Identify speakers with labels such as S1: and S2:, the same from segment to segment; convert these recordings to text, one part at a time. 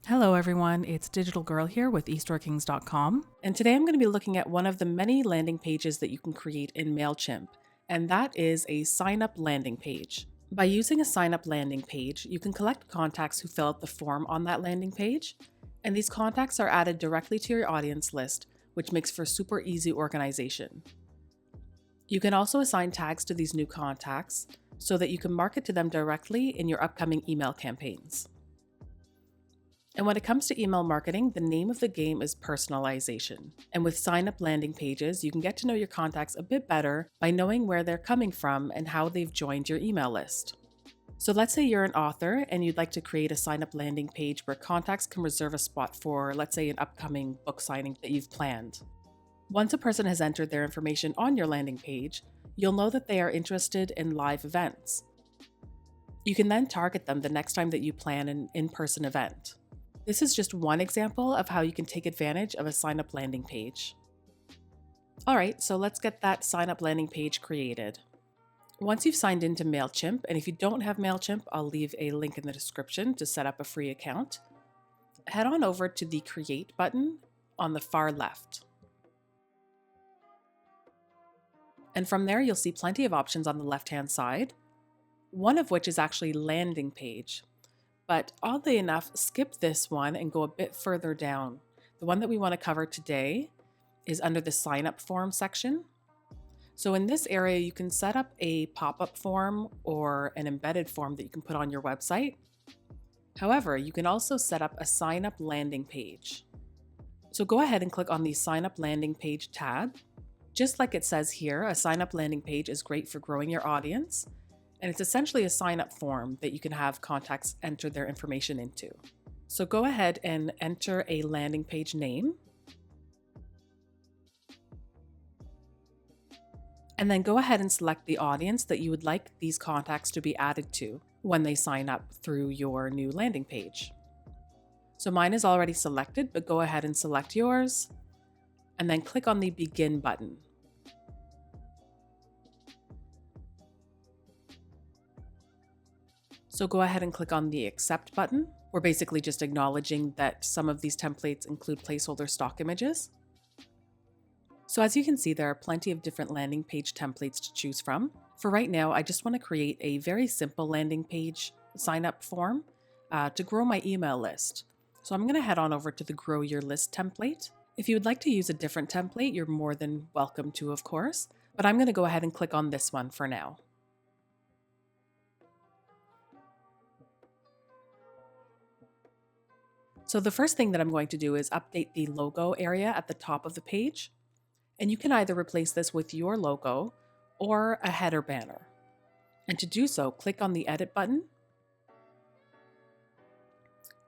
S1: Hello everyone, it's Digital Girl here with eStoreKings.com, and today I'm going to be looking at one of the many landing pages that you can create in Mailchimp, and that is a sign-up landing page. By using a sign-up landing page, you can collect contacts who fill out the form on that landing page, and these contacts are added directly to your audience list, which makes for super easy organization. You can also assign tags to these new contacts so that you can market to them directly in your upcoming email campaigns. And when it comes to email marketing, the name of the game is personalization. And with sign-up landing pages, you can get to know your contacts a bit better by knowing where they're coming from and how they've joined your email list. So let's say you're an author and you'd like to create a sign-up landing page where contacts can reserve a spot for, let's say, an upcoming book signing that you've planned. Once a person has entered their information on your landing page, you'll know that they are interested in live events. You can then target them the next time that you plan an in-person event. This is just one example of how you can take advantage of a sign-up landing page. Alright, so let's get that sign-up landing page created. Once you've signed into Mailchimp, and if you don't have Mailchimp, I'll leave a link in the description to set up a free account, head on over to the Create button on the far left. And from there, you'll see plenty of options on the left-hand side, one of which is actually landing page. But oddly enough, skip this one and go a bit further down. The one that we want to cover today is under the sign up form section. So in this area, you can set up a pop-up form or an embedded form that you can put on your website. However, you can also set up a sign up landing page. So go ahead and click on the sign up landing page tab. Just like it says here, a sign up landing page is great for growing your audience. And it's essentially a sign-up form that you can have contacts enter their information into. So go ahead and enter a landing page name. And then go ahead and select the audience that you would like these contacts to be added to when they sign up through your new landing page. So mine is already selected, but go ahead and select yours. And then click on the Begin button. So go ahead and click on the Accept button. We're basically just acknowledging that some of these templates include placeholder stock images. So as you can see, there are plenty of different landing page templates to choose from. For right now, I just want to create a very simple landing page sign-up form to grow my email list. So I'm going to head on over to the Grow Your List template. If you would like to use a different template, you're more than welcome to, of course, but I'm going to go ahead and click on this one for now. So the first thing that I'm going to do is update the logo area at the top of the page. And you can either replace this with your logo or a header banner. And to do so, click on the Edit button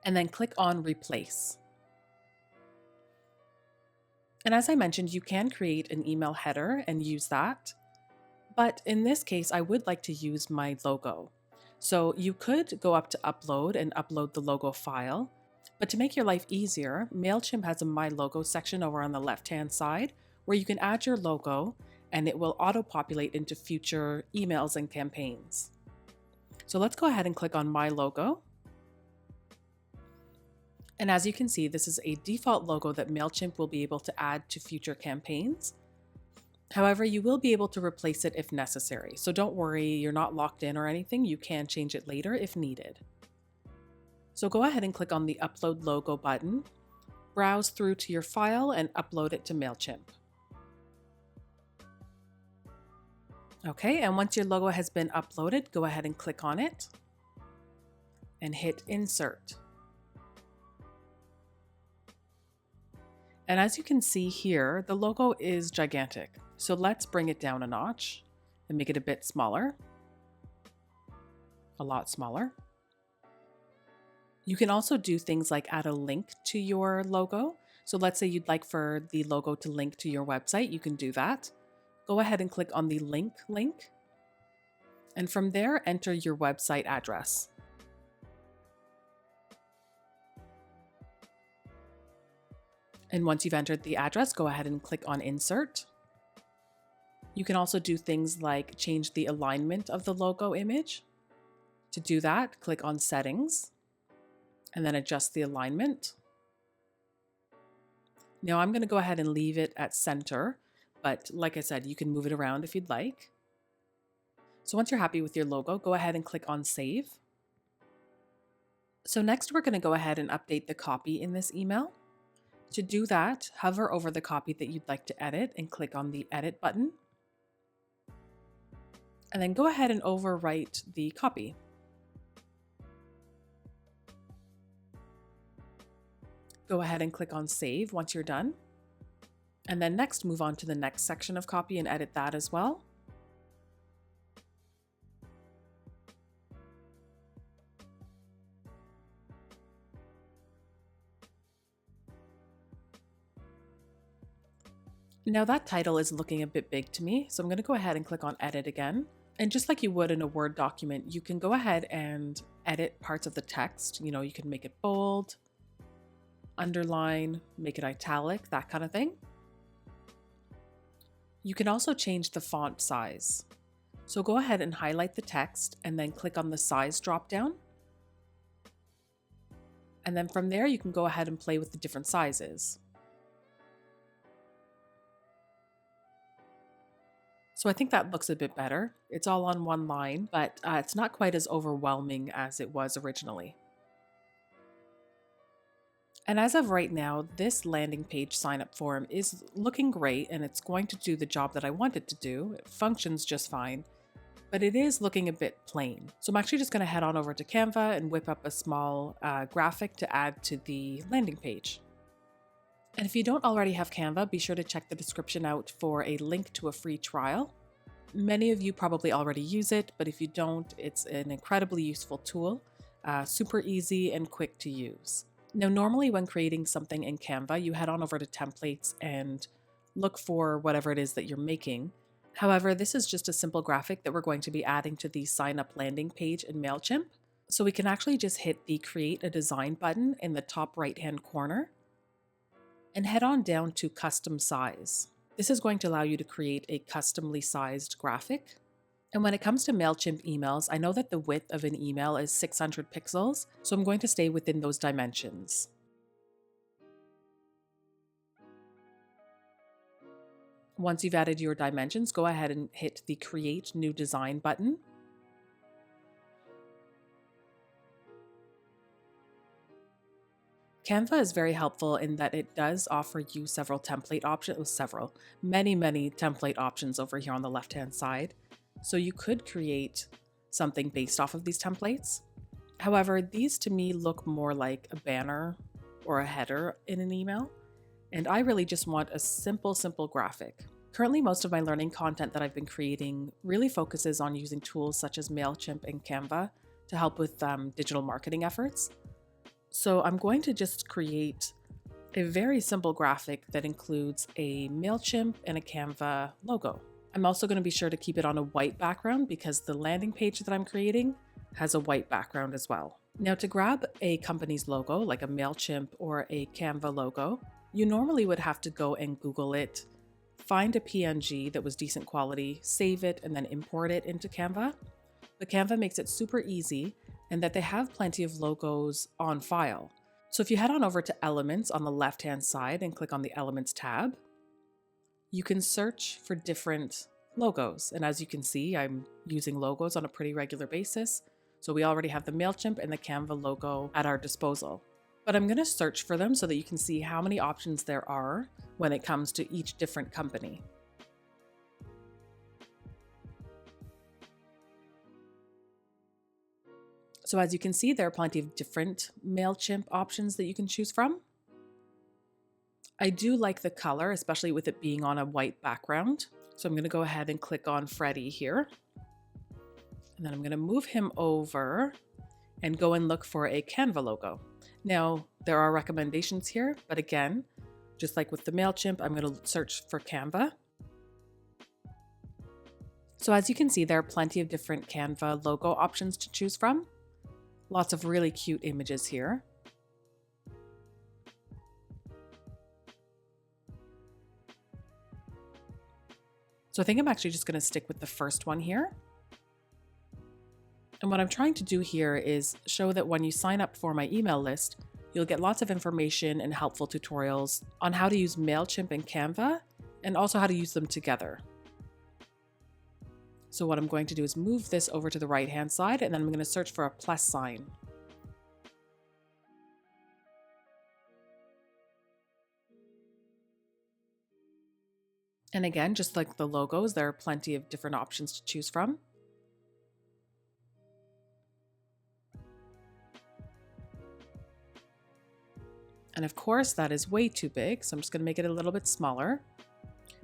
S1: and then click on Replace. And as I mentioned, you can create an email header and use that. But in this case, I would like to use my logo. So you could go up to Upload and upload the logo file. But to make your life easier, Mailchimp has a My Logo section over on the left-hand side where you can add your logo and it will auto-populate into future emails and campaigns. So let's go ahead and click on My Logo. And as you can see, this is a default logo that Mailchimp will be able to add to future campaigns. However, you will be able to replace it if necessary. So don't worry, you're not locked in or anything. You can change it later if needed. So go ahead and click on the Upload Logo button, browse through to your file and upload it to Mailchimp. Okay, and once your logo has been uploaded, go ahead and click on it and hit Insert. And as you can see here, the logo is gigantic. So let's bring it down a notch and make it a bit smaller, a lot smaller. You can also do things like add a link to your logo. So let's say you'd like for the logo to link to your website, you can do that. Go ahead and click on the link. And from there, enter your website address. And once you've entered the address, go ahead and click on Insert. You can also do things like change the alignment of the logo image. To do that, click on Settings. and then adjust the alignment. Now I'm going to go ahead and leave it at center, but like I said, you can move it around if you'd like. So once you're happy with your logo, go ahead and click on Save. So next we're going to go ahead and update the copy in this email. To do that, hover over the copy that you'd like to edit and click on the Edit button. And then go ahead and overwrite the copy. Go ahead and click on Save once you're done. And then next move on to the next section of copy and edit that as well. Now that title is looking a bit big to me, so I'm going to go ahead and click on Edit again. And just like you would in a Word document, you can go ahead and edit parts of the text. You know, you can make it bold, underline, make it italic, that kind of thing. You can also change the font size. So go ahead and highlight the text and then click on the size dropdown. And then from there, you can go ahead and play with the different sizes. So I think that looks a bit better. It's all on one line, but it's not quite as overwhelming as it was originally. And as of right now, this landing page sign-up form is looking great and it's going to do the job that I want it to do. It functions just fine, but it is looking a bit plain. So I'm actually just going to head on over to Canva and whip up a small graphic to add to the landing page. And if you don't already have Canva, be sure to check the description out for a link to a free trial. Many of you probably already use it, but if you don't, it's an incredibly useful tool, super easy and quick to use. Now, normally when creating something in Canva, you head on over to templates and look for whatever it is that you're making. However, this is just a simple graphic that we're going to be adding to the sign up landing page in Mailchimp. So we can actually just hit the Create a Design button in the top right-hand corner and head on down to Custom Size. This is going to allow you to create a customly sized graphic. And when it comes to Mailchimp emails, I know that the width of an email is 600 pixels, so I'm going to stay within those dimensions. Once you've added your dimensions, go ahead and hit the Create New Design button. Canva is very helpful in that it does offer you several template options, many template options over here on the left-hand side. So you could create something based off of these templates. However, these to me look more like a banner or a header in an email. And I really just want a simple graphic. Currently, most of my learning content that I've been creating really focuses on using tools such as Mailchimp and Canva to help with digital marketing efforts. So I'm going to just create a very simple graphic that includes a Mailchimp and a Canva logo. I'm also going to be sure to keep it on a white background because the landing page that I'm creating has a white background as well. Now to grab a company's logo, like a Mailchimp or a Canva logo, you normally would have to go and Google it, find a PNG that was decent quality, save it, and then import it into Canva. But Canva makes it super easy and that they have plenty of logos on file. So if you head on over to Elements on the left-hand side and click on the Elements tab, you can search for different logos. And as you can see, I'm using logos on a pretty regular basis. So we already have the Mailchimp and the Canva logo at our disposal. But I'm going to search for them so that you can see how many options there are when it comes to each different company. So as you can see, there are plenty of different Mailchimp options that you can choose from. I do like the color, especially with it being on a white background. So I'm going to go ahead and click on Freddie here. And then I'm going to move him over and go and look for a Canva logo. Now, there are recommendations here, but again, just like with the Mailchimp, I'm going to search for Canva. So as you can see, there are plenty of different Canva logo options to choose from. Lots of really cute images here. So I think I'm actually just going to stick with the first one here. And what I'm trying to do here is show that when you sign up for my email list, you'll get lots of information and helpful tutorials on how to use Mailchimp and Canva, and also how to use them together. So what I'm going to do is move this over to the right-hand side, and then I'm going to search for a plus sign. And again, just like the logos, there are plenty of different options to choose from. And of course, that is way too big, so I'm just going to make it a little bit smaller.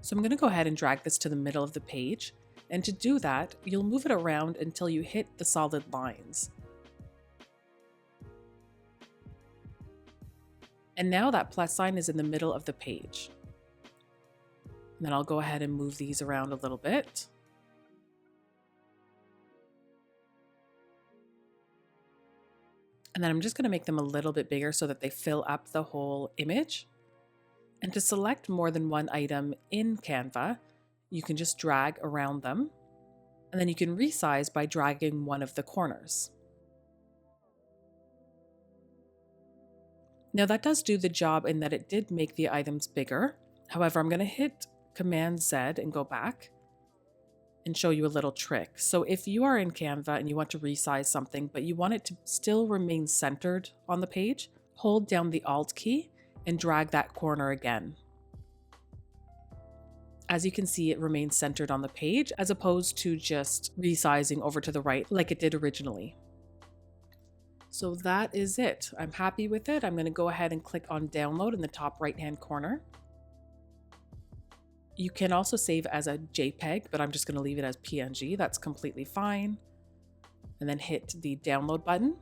S1: So I'm going to go ahead and drag this to the middle of the page. And to do that, you'll move it around until you hit the solid lines. And now that plus sign is in the middle of the page. And then I'll go ahead and move these around a little bit. And then I'm just going to make them a little bit bigger so that they fill up the whole image. And to select more than one item in Canva, you can just drag around them. And then you can resize by dragging one of the corners. Now that does do the job in that it did make the items bigger. However, I'm going to hit Command Z and go back and show you a little trick. So if you are in Canva and you want to resize something, but you want it to still remain centered on the page, hold down the Alt key and drag that corner again. As you can see, it remains centered on the page as opposed to just resizing over to the right like it did originally. So that is it. I'm happy with it. I'm going to go ahead and click on download in the top right-hand corner. You can also save as a JPEG, but I'm just going to leave it as PNG. That's completely fine. And then hit the download button.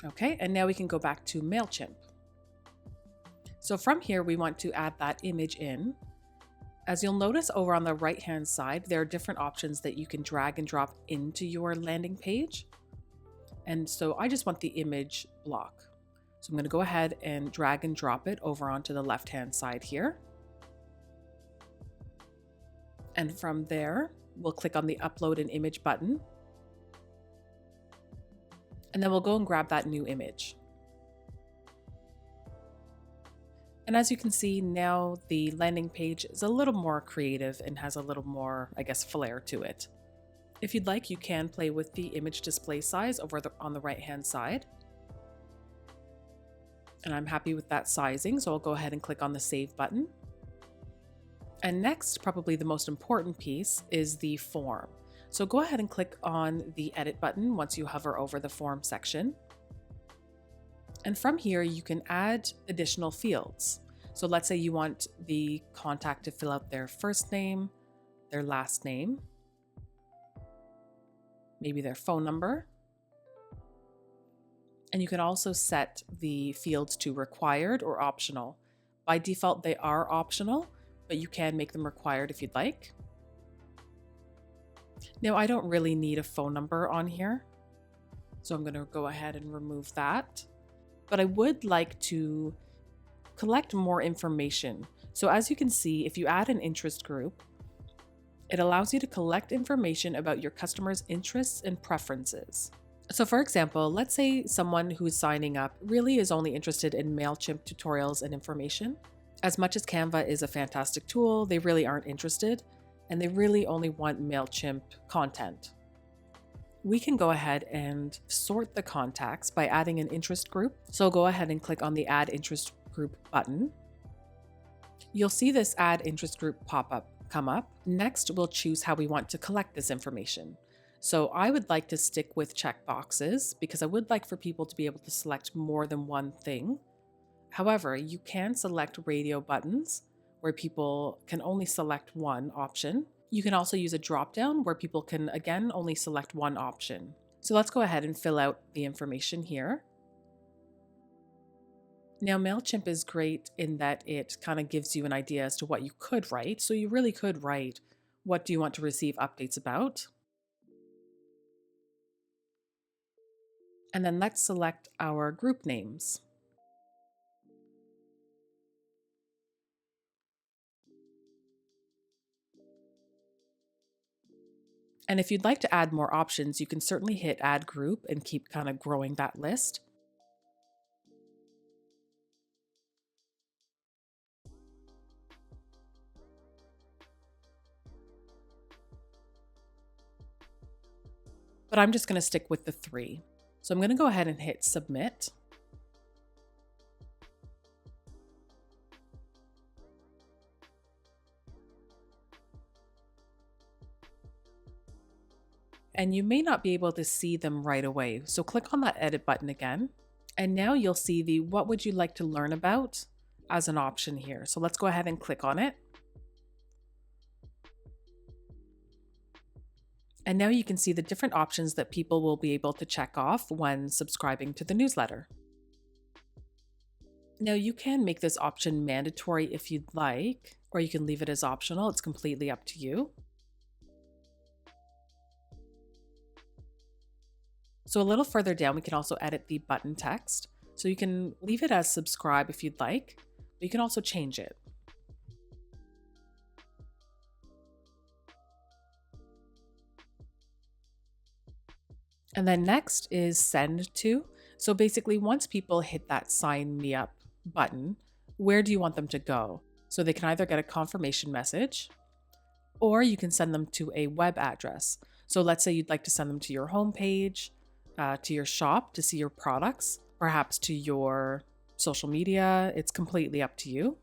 S1: Okay, and now we can go back to Mailchimp. So from here, we want to add that image in. As you'll notice over on the right-hand side, there are different options that you can drag and drop into your landing page. And so I just want the image block. So I'm going to go ahead and drag and drop it over onto the left-hand side here. And from there, we'll click on the Upload an Image button. And then we'll go and grab that new image. And as you can see, now the landing page is a little more creative and has a little more, I guess, flair to it. If you'd like, you can play with the image display size over on the right-hand side. And I'm happy with that sizing, so I'll go ahead and click on the Save button. And next, probably the most important piece, is the form. So go ahead and click on the Edit button once you hover over the form section. And from here, you can add additional fields. So let's say you want the contact to fill out their first name, their last name, maybe their phone number. And you can also set the fields to required or optional. By default, they are optional, but you can make them required if you'd like. Now, I don't really need a phone number on here, so I'm going to go ahead and remove that. But I would like to collect more information. So as you can see, if you add an interest group, it allows you to collect information about your customers' interests and preferences. So for example, let's say someone who's signing up really is only interested in Mailchimp tutorials and information. As much as Canva is a fantastic tool, they really aren't interested, and they really only want Mailchimp content. We can go ahead and sort the contacts by adding an interest group. So go ahead and click on the Add Interest Group button. You'll see this Add Interest Group come up. Next, we'll choose how we want to collect this information. So I would like to stick with checkboxes because I would like for people to be able to select more than one thing. However, you can select radio buttons where people can only select one option. You can also use a drop-down where people can, again, only select one option. So let's go ahead and fill out the information here. Now, Mailchimp is great in that it kind of gives you an idea as to what you could write. So you really could write, what do you want to receive updates about? And then let's select our group names. And if you'd like to add more options, you can certainly hit add group and keep kind of growing that list. But I'm just going to stick with the 3. So I'm going to go ahead and hit submit. And you may not be able to see them right away. So click on that edit button again. And now you'll see the what would you like to learn about as an option here. So let's go ahead and click on it. And now you can see the different options that people will be able to check off when subscribing to the newsletter. Now you can make this option mandatory if you'd like, or you can leave it as optional. It's completely up to you. So a little further down, we can also edit the button text. So you can leave it as subscribe if you'd like, but you can also change it. And then next is send to. So basically, once people hit that sign me up button, where do you want them to go? So they can either get a confirmation message, or you can send them to a web address. So let's say you'd like to send them to your homepage, to your shop to see your products, perhaps to your social media. It's completely up to you.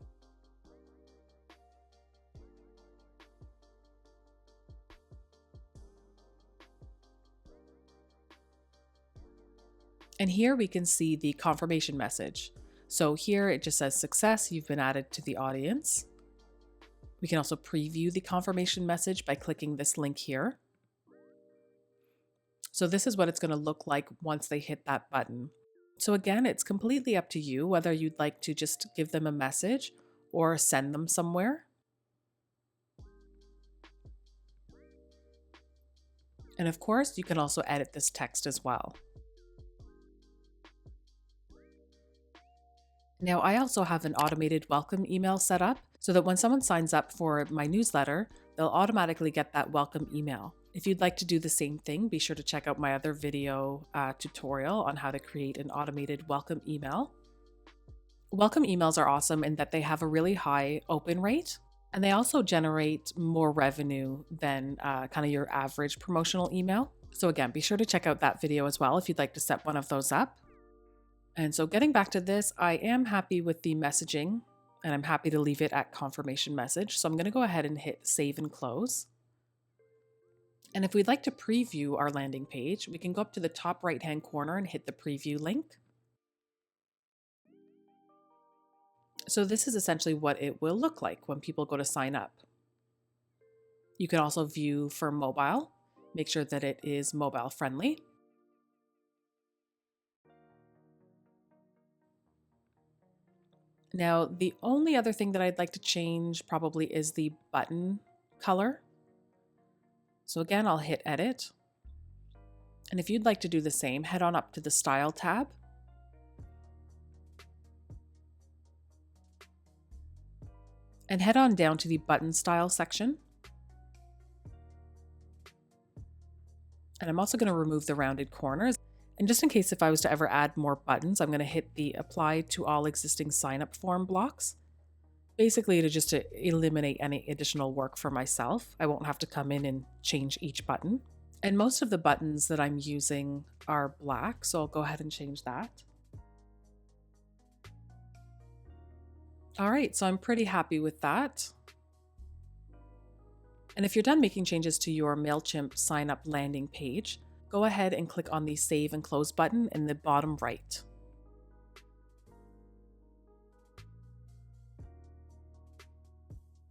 S1: And here we can see the confirmation message. So here it just says success, you've been added to the audience. We can also preview the confirmation message by clicking this link here. So this is what it's going to look like once they hit that button. So again, it's completely up to you whether you'd like to just give them a message or send them somewhere. And of course, you can also edit this text as well. Now, I also have an automated welcome email set up so that when someone signs up for my newsletter, they'll automatically get that welcome email. If you'd like to do the same thing, be sure to check out my other video tutorial on how to create an automated welcome email. Welcome emails are awesome in that they have a really high open rate, and they also generate more revenue than kind of your average promotional email. So again, be sure to check out that video as well if you'd like to set one of those up. And so getting back to this, I am happy with the messaging and I'm happy to leave it at confirmation message. So I'm going to go ahead and hit save and close. And if we'd like to preview our landing page, we can go up to the top right-hand corner and hit the preview link. So this is essentially what it will look like when people go to sign up. You can also view for mobile, make sure that it is mobile friendly. Now, the only other thing that I'd like to change probably is the button color. So again, I'll hit edit. And if you'd like to do the same, head on up to the style tab. And head on down to the button style section. And I'm also going to remove the rounded corners. And just in case if I was to ever add more buttons, I'm going to hit the apply to all existing sign up form blocks. Basically to eliminate any additional work for myself. I won't have to come in and change each button. And most of the buttons that I'm using are black, so I'll go ahead and change that. All right, so I'm pretty happy with that. And if you're done making changes to your Mailchimp sign up landing page, go ahead and click on the Save and Close button in the bottom right.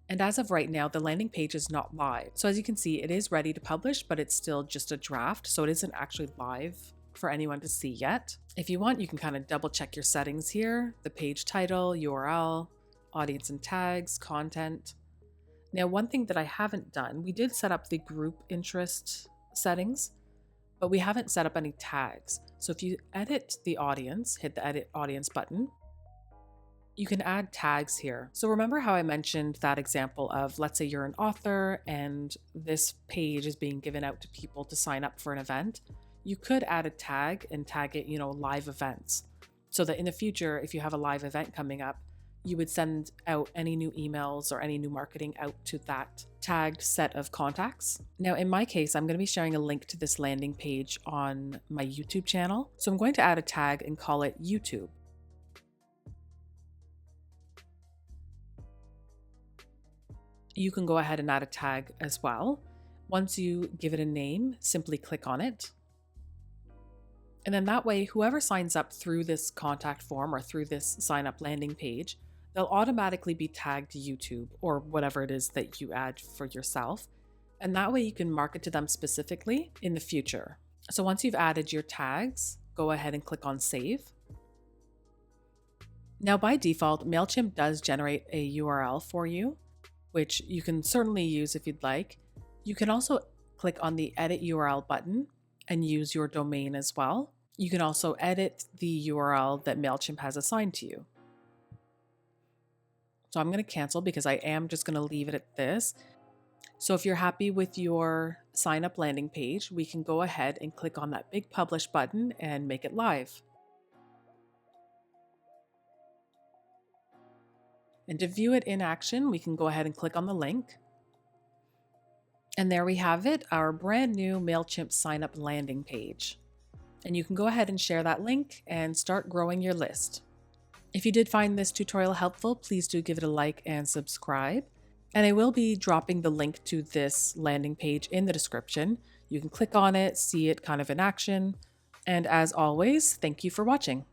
S1: And as of right now, the landing page is not live. So as you can see, it is ready to publish, but it's still just a draft, so it isn't actually live for anyone to see yet. If you want, you can kind of double check your settings here, the page title, URL, audience and tags, content. Now, one thing that I haven't done, we did set up the group interest settings, but we haven't set up any tags. So if you edit the audience, hit the edit audience button, You can add tags here. So remember how I mentioned that example of, let's say you're an author and this page is being given out to people to sign up for an event. You could add a tag and tag it, live events. So that in the future, if you have a live event coming up, you would send out any new emails or any new marketing out to that tagged set of contacts. Now, in my case, I'm going to be sharing a link to this landing page on my YouTube channel. So I'm going to add a tag and call it YouTube. You can go ahead and add a tag as well. Once you give it a name, simply click on it. And then that way, whoever signs up through this contact form or through this sign up landing page, they'll automatically be tagged YouTube or whatever it is that you add for yourself. And that way you can market to them specifically in the future. So once you've added your tags, go ahead and click on save. Now by default, Mailchimp does generate a URL for you, which you can certainly use if you'd like. You can also click on the edit URL button and use your domain as well. You can also edit the URL that Mailchimp has assigned to you. So I'm going to cancel because I am just going to leave it at this. So if you're happy with your sign up landing page, we can go ahead and click on that big publish button and make it live. And to view it in action, we can go ahead and click on the link. And there we have it, our brand new Mailchimp sign up landing page. And you can go ahead and share that link and start growing your list. If you did find this tutorial helpful, please do give it a like and subscribe. And I will be dropping the link to this landing page in the description. You can click on it, see it kind of in action. And as always, thank you for watching.